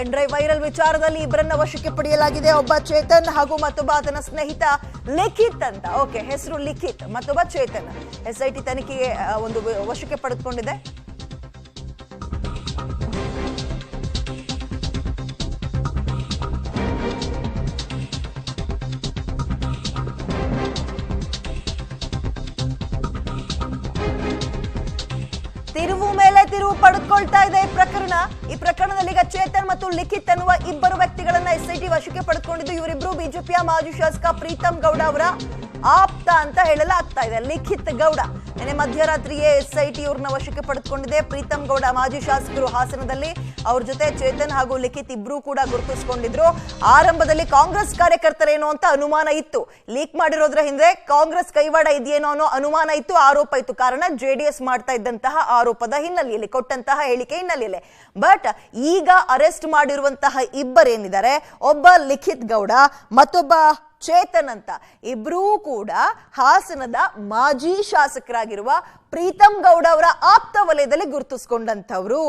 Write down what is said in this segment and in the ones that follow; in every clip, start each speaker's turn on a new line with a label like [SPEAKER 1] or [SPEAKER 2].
[SPEAKER 1] Pen drive viral ವಿಚಾರದಲ್ಲಿ ಇಬ್ಬರನ್ನ ವಶಕ್ಕೆ ಪಡೆಯಲಾಗಿದೆ. ಒಬ್ಬ ಚೇತನ್ ಹಾಗೂ ಮತ್ತೊಬ್ಬ ಆತನ ಸ್ನೇಹಿತ ಲಿಖಿತ್ ಅಂತ. ಓಕೆ, ಹೆಸರು ಲಿಖಿತ್, ಮತ್ತೊಬ್ಬ ಚೇತನ್. ಎಸ್ಐಟಿ ತನಿಖೆಗೆ ಒಂದು ವಶಕ್ಕೆ ಪಡೆದುಕೊಂಡಿದೆ. ತಿರುವು ಮೇಲೆ ತಿರುವು ಪಡೆದುಕೊಳ್ತಾ ಇದೆ ಈ ಪ್ರಕರಣದಲ್ಲಿ ಈಗ ಚೇತನ್ ಮತ್ತು ಲಿಖಿತ್ ಅನ್ನುವ ಇಬ್ಬರು ವ್ಯಕ್ತಿಗಳನ್ನ ಎಸ್ಐಟಿ ವಶಕ್ಕೆ ಪಡೆದುಕೊಂಡಿದ್ದು. ಇವರಿಬ್ರು ಬಿಜೆಪಿಯ ಮಾಜಿ ಶಾಸಕ ಪ್ರೀತಮ್ ಗೌಡ ಅವರ ಆಪ್ತ ಅಂತ ಹೇಳಲಾಗ್ತಾ ಇದೆ. ಲಿಖಿತ್ ಗೌಡ ನಿನ್ನೆ ಮಧ್ಯರಾತ್ರಿಯೇ ಎಸ್ಐಟಿ ಇವ್ರನ್ನ ವಶಕ್ಕೆ ಪಡೆದುಕೊಂಡಿದೆ. ಪ್ರೀತಮ್ ಗೌಡ ಮಾಜಿ ಶಾಸಕರು ಹಾಸನದಲ್ಲಿ, ಅವ್ರ ಜೊತೆ ಚೇತನ್ ಹಾಗೂ ಲಿಖಿತ್ ಇಬ್ರು ಕೂಡ ಗುರುತಿಸಿಕೊಂಡಿದ್ರು. ಆರಂಭದಲ್ಲಿ ಕಾಂಗ್ರೆಸ್ ಕಾರ್ಯಕರ್ತರೇನೋ ಅಂತ ಅನುಮಾನ ಇತ್ತು. ಲೀಕ್ ಮಾಡಿರೋದ್ರ ಹಿಂದೆ ಕಾಂಗ್ರೆಸ್ ಕೈವಾಡ ಇದೆಯೇನೋ ಅನ್ನೋ ಅನುಮಾನ ಇತ್ತು, ಆರೋಪ ಇತ್ತು. ಕಾರಣ ಜೆಡಿಎಸ್ ಮಾಡ್ತಾ ಇದ್ದಂತಹ ಆರೋಪದ ಹಿನ್ನೆಲೆಯಲ್ಲಿ, ಕೊಟ್ಟಂತಹ ಹೇಳಿಕೆ ಹಿನ್ನೆಲೆಯಲ್ಲಿ. ಬಟ್ ಈಗ ಅರೆಸ್ಟ್ ಮಾಡಿರುವಂತಹ ಇಬ್ಬರೇನಿದ್ದಾರೆ, ಒಬ್ಬ ಲಿಖಿತ್ ಗೌಡ ಮತ್ತೊಬ್ಬ ಚೇತನ್ ಅಂತ, ಇಬ್ರೂ ಕೂಡ ಹಾಸನದ ಮಾಜಿ ಶಾಸಕರಾಗಿರುವ ಪ್ರೀತಮ್ ಗೌಡ ಅವರ ಆಪ್ತ ವಲಯದಲ್ಲಿ ಗುರುತಿಸಿಕೊಂಡಂತವ್ರು.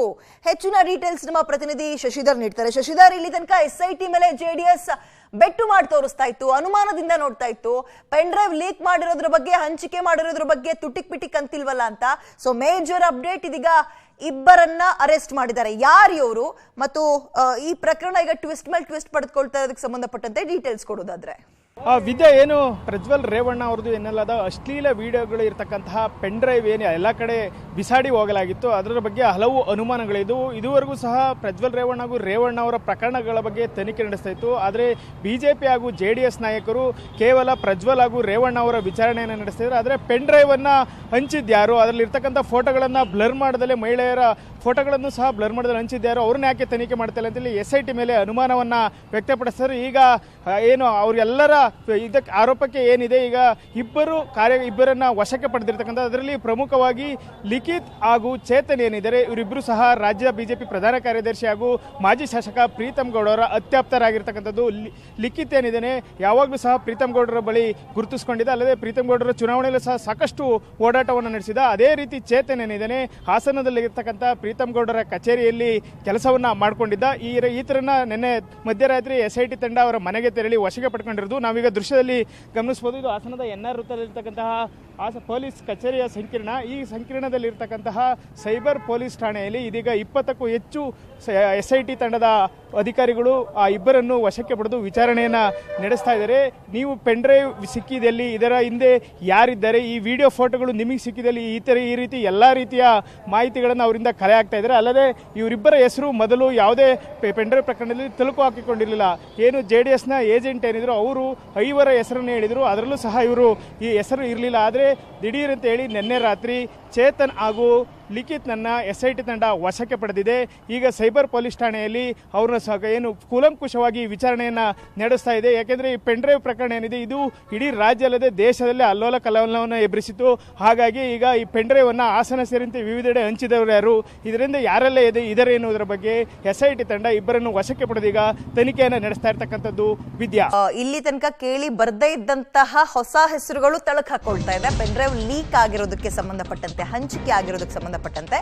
[SPEAKER 1] ಹೆಚ್ಚಿನ ಡೀಟೇಲ್ಸ್ ನಮ್ಮ ಪ್ರತಿನಿಧಿ ಶಶಿಧರ್ ನೀಡ್ತಾರೆ. ಶಶಿಧರ್, ಇಲ್ಲಿ ತನಕ ಎಸ್ಐಟಿ ಮೇಲೆ ಜೆಡಿಎಸ್ ಬೆಟ್ಟು ಮಾಡಿ ತೋರಿಸ್ತಾ ಇತ್ತು, ಅನುಮಾನದಿಂದ ನೋಡ್ತಾ ಇತ್ತು. ಪೆನ್ ಡ್ರೈವ್ ಲೀಕ್ ಮಾಡಿರೋದ್ರ ಬಗ್ಗೆ, ಹಂಚಿಕೆ ಮಾಡಿರೋದ್ರ ಬಗ್ಗೆ ತುಟಿಕ್ ಪಿಟಿಕ್ ಅಂತಿಲ್ವಲ್ಲ ಅಂತ. ಸೊ ಮೇಜರ್ ಅಪ್ಡೇಟ್ ಇದೀಗ ಇಬ್ಬರನ್ನ ಅರೆಸ್ಟ್ ಮಾಡಿದ್ದಾರೆ. ಯಾರು ಇವರು ಮತ್ತು ಈ ಪ್ರಕರಣ ಈಗ ಟ್ವಿಸ್ಟ್ ಮೇಲೆ ಟ್ವಿಸ್ಟ್ ಪಡೆದುಕೊಳ್ತಾ ಇರೋದಕ್ಕೆ ಸಂಬಂಧಪಟ್ಟಂತೆ ಡೀಟೇಲ್ಸ್ ಕೊಡೋದಾದ್ರೆ
[SPEAKER 2] ವಿದ್ಯಾ, ಏನು ಪ್ರಜ್ವಲ್ ರೇವಣ್ಣ ಅವ್ರದ್ದು ಎನ್ನಲಾದ ಅಶ್ಲೀಲ ವಿಡಿಯೋಗಳು ಇರತಕ್ಕಂತಹ ಪೆನ್ ಡ್ರೈವ್ ಏನು ಎಲ್ಲ ಕಡೆ ಬಿಸಾಡಿ ಹೋಗಲಾಗಿತ್ತು, ಅದರ ಬಗ್ಗೆ ಹಲವು ಅನುಮಾನಗಳಿದ್ವು. ಇದುವರೆಗೂ ಸಹ ಪ್ರಜ್ವಲ್ ರೇವಣ್ಣ ಹಾಗೂ ರೇವಣ್ಣ ಅವರ ಪ್ರಕರಣಗಳ ಬಗ್ಗೆ ತನಿಖೆ ನಡೆಸ್ತಾ ಇತ್ತು. ಆದರೆ ಬಿಜೆಪಿ ಹಾಗೂ ಜೆಡಿಎಸ್ ನಾಯಕರು ಕೇವಲ ಪ್ರಜ್ವಲ್ ಹಾಗೂ ರೇವಣ್ಣ ಅವರ ವಿಚಾರಣೆಯನ್ನು ನಡೆಸ್ತಿದ್ರು. ಆದರೆ ಪೆನ್ ಡ್ರೈವ್ ಅನ್ನ ಹಂಚಿದ್ಯಾರು, ಅದರಲ್ಲಿ ಇರ್ತಕ್ಕಂಥ ಫೋಟೋಗಳನ್ನ ಬ್ಲರ್ ಮಾಡದಲ್ಲೇ, ಮಹಿಳೆಯರ ಫೋಟೋಗಳನ್ನು ಸಹ ಬ್ಲರ್ ಮಾಡದಲ್ಲಿ ಹಂಚಿದ್ಯಾರು, ಅವ್ರನ್ನ ಯಾಕೆ ತನಿಖೆ ಮಾಡ್ತಾರೆ ಅಂತೇಳಿ ಎಸ್ಐಟಿ ಮೇಲೆ ಅನುಮಾನವನ್ನ ವ್ಯಕ್ತಪಡಿಸ್ತಾರೆ. ಈಗ ಏನು ಅವ್ರಿಗೆಲ್ಲರ ಇದಕ್ಕೆ ಆರೋಪಕ್ಕೆ ಏನಿದೆ, ಈಗ ಇಬ್ಬರನ್ನ ವಶಕ್ಕೆ ಪಡೆದಿರ್ತಕ್ಕಂಥ, ಅದರಲ್ಲಿ ಪ್ರಮುಖವಾಗಿ ಲಿಖಿತ್ ಹಾಗೂ ಚೇತನ್ ಏನಿದ್ದಾರೆ, ಇವರಿಬ್ಬರು ಸಹ ರಾಜ್ಯ ಬಿಜೆಪಿ ಪ್ರಧಾನ ಕಾರ್ಯದರ್ಶಿ ಹಾಗೂ ಮಾಜಿ ಶಾಸಕ ಪ್ರೀತಮ್ ಗೌಡ ಅವರ ಅತ್ಯಾಪ್ತರಾಗಿರ್ತಕ್ಕಂಥದ್ದು. ಲಿಖಿತ್ ಏನಿದ್ದಾನೆ ಯಾವಾಗಲೂ ಸಹ ಪ್ರೀತಮ್ ಗೌಡರ ಬಳಿ ಗುರುತಿಸಿಕೊಂಡಿದ್ದ, ಅಲ್ಲದೆ ಪ್ರೀತಮ್ ಗೌಡರ ಚುನಾವಣೆಯಲ್ಲೂ ಸಹ ಸಾಕಷ್ಟು ಓಡಾಟವನ್ನು ನಡೆಸಿದ. ಅದೇ ರೀತಿ ಚೇತನ್ ಏನಿದ್ದಾನೆ ಹಾಸನದಲ್ಲಿರ್ತಕ್ಕಂಥ ಪ್ರೀತಮ್ ಗೌಡರ ಕಚೇರಿಯಲ್ಲಿ ಕೆಲಸವನ್ನ ಮಾಡಿಕೊಂಡಿದ್ದ. ಈತರನ್ನ ನಿನ್ನೆ ಮಧ್ಯರಾತ್ರಿ ಎಸ್ಐಟಿ ತಂಡ ಅವರ ಮನೆಗೆ ತೆರಳಿ ವಶಕ್ಕೆ ಪಡ್ಕೊಂಡಿರೋದು ನಾವೀಗ ದೃಶ್ಯದಲ್ಲಿ ಗಮನಿಸಬಹುದು. ಇದು ಹಾಸನದ NR ವೃತ್ತದಲ್ಲಿರ್ತಕ್ಕಂತಹ ಪೊಲೀಸ್ ಕಚೇರಿಯ ಸಂಕೀರ್ಣ. ಈ ಸಂಕೀರ್ಣದಲ್ಲಿರ್ತಕ್ಕಂತಹ ಸೈಬರ್ ಪೊಲೀಸ್ ಠಾಣೆಯಲ್ಲಿ ಇದೀಗ 20ಕ್ಕೂ ಹೆಚ್ಚು ಎಸ್ಐಟಿ ತಂಡದ ಅಧಿಕಾರಿಗಳು ಆ ಇಬ್ಬರನ್ನು ವಶಕ್ಕೆ ಪಡೆದು ವಿಚಾರಣೆಯನ್ನ ನಡೆಸ್ತಾ ಇದ್ದಾರೆ. ನೀವು ಪೆನ್ ಡ್ರೈವ್ ಸಿಕ್ಕಿದಲ್ಲಿ, ಇದರ ಹಿಂದೆ ಯಾರಿದ್ದಾರೆ, ಈ ವಿಡಿಯೋ ಫೋಟೋಗಳು ನಿಮಗೆ ಸಿಕ್ಕಿದಲ್ಲಿ ಈ ರೀತಿ ಎಲ್ಲ ರೀತಿಯ ಮಾಹಿತಿಗಳನ್ನು ಅವರಿಂದ ಕಲೆ ಆಗ್ತಾ ಇದ್ದಾರೆ. ಅಲ್ಲದೆ ಇವರಿಬ್ಬರ ಹೆಸರು ಮೊದಲು ಯಾವುದೇ ಪೆನ್ ಡ್ರೈವ್ ಪ್ರಕರಣದಲ್ಲಿ ತಳುಕು ಹಾಕಿಕೊಂಡಿರಲಿಲ್ಲ. ಏನು JDSನ ಏಜೆಂಟ್ ಏನಿದ್ರು ಅವರು 5 ಹೆಸರನ್ನು ಹೇಳಿದರು, ಅದರಲ್ಲೂ ಸಹ ಇವರು ಈ ಹೆಸರು ಇರಲಿಲ್ಲ. ಆದರೆ ದಿಢೀರ್ ಅಂತ ಹೇಳಿ ನಿನ್ನೆ ರಾತ್ರಿ ಚೇತನ್ ಹಾಗೂ ಲಿಖಿತ್ ನನ್ನ ಎಸ್ಐಟಿ ತಂಡ ವಶಕ್ಕೆ ಪಡೆದಿದೆ. ಈಗ ಸೈಬರ್ ಪೊಲೀಸ್ ಠಾಣೆಯಲ್ಲಿ ಅವ್ರನ್ನ ಸಹ ಏನು ಕೂಲಂಕುಷವಾಗಿ ವಿಚಾರಣೆಯನ್ನ ನಡೆಸ್ತಾ ಇದೆ. ಯಾಕೆಂದ್ರೆ ಈ ಪೆನ್ ಡ್ರೈವ್ ಪ್ರಕರಣ ಏನಿದೆ, ಇದು ಇಡೀ ರಾಜ್ಯ ಅಲ್ಲದೆ ದೇಶದಲ್ಲೇ ಅಲ್ಲೋಲ ಕಲ್ಲೋಲವನ್ನು ಎಬ್ಬರಿಸಿತು. ಹಾಗಾಗಿ ಈಗ ಈ ಪೆನ್ ಡ್ರೈವ್ ಅನ್ನ ಹಾಸನ ಸೇರಿದಂತೆ ವಿವಿಧೆಡೆ ಹಂಚಿದವರು ಯಾರು, ಇದರಿಂದ ಯಾರೆಲ್ಲ ಇದರ ಎನ್ನುವುದರ ಬಗ್ಗೆ ಎಸ್ಐಟಿ ತಂಡ ಇಬ್ಬರನ್ನು ವಶಕ್ಕೆ ಪಡೆದೀಗ ತನಿಖೆಯನ್ನು ನಡೆಸ್ತಾ ಇರ್ತಕ್ಕಂಥದ್ದು. ವಿದ್ಯಾ,
[SPEAKER 1] ಇಲ್ಲಿ ತನಕ ಕೇಳಿ ಬರ್ದೇ ಇದ್ದಂತಹ ಹೊಸ ಹೆಸರುಗಳು ತಳಕ್ ಹಾಕೊಳ್ತಾ ಇದೆ. ಪೆನ್ ಡ್ರೈವ್ ಲೀಕ್ ಆಗಿರೋದಕ್ಕೆ ಸಂಬಂಧಪಟ್ಟಂತೆ, ಹಂಚಿಕೆ ಆಗಿರೋದಕ್ಕೆ ಸಂಬಂಧಪಟ್ಟಂತೆ